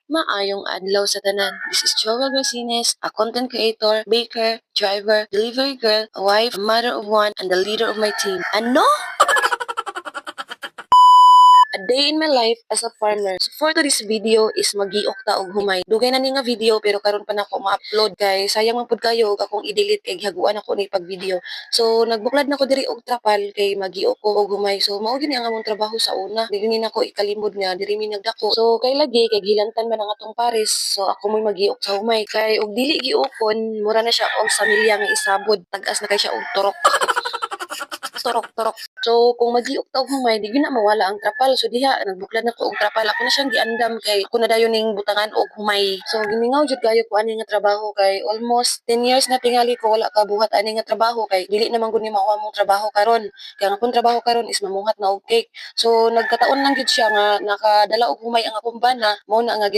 Maayong adlaw sa tanan. This is Joel Rosines, a content creator, baker, driver, delivery girl, a wife, a mother of one, and the leader of my team. Ano? A day in my life as a farmer. So for today's video is magiok ta og humay. Dugay na ni nga video pero karon pa nako ma-upload kay sayang man pud kayo og akong i-delete kay gihaguan ako ni pag video. So nagbuklad na ko diri og trapal kay magiok ko og humay. So mao gini ang among trabaho sa una. Di gini nako ikalimod nga diri mi nagdako. So kay lagi kay gilantan man ang atong pares. So ako mo'y magiok sa humay kay og dili giukon mura na siya og sa milya nga isabod. Tag-as na kay siya og turok. Turok-turok. So, kung magiuk ta og humay, di gyud na mawala ang trapal. So, diha, nagbuklad na ko og trapal. Ako na siyang giandam kay ako na dayon ning butangan og humay. So, gimingaw jud kayo ko ani nga trabaho kay almost 10 years na tingali ko wala ka buhat ani nga trabaho kay dili naman gud ni mao among trabaho karon. Kaya ang akong trabaho karon is mamuhat na og cake. So, nagkataon lang gid siya nga nakadala og humay ang akong bana, mao na nga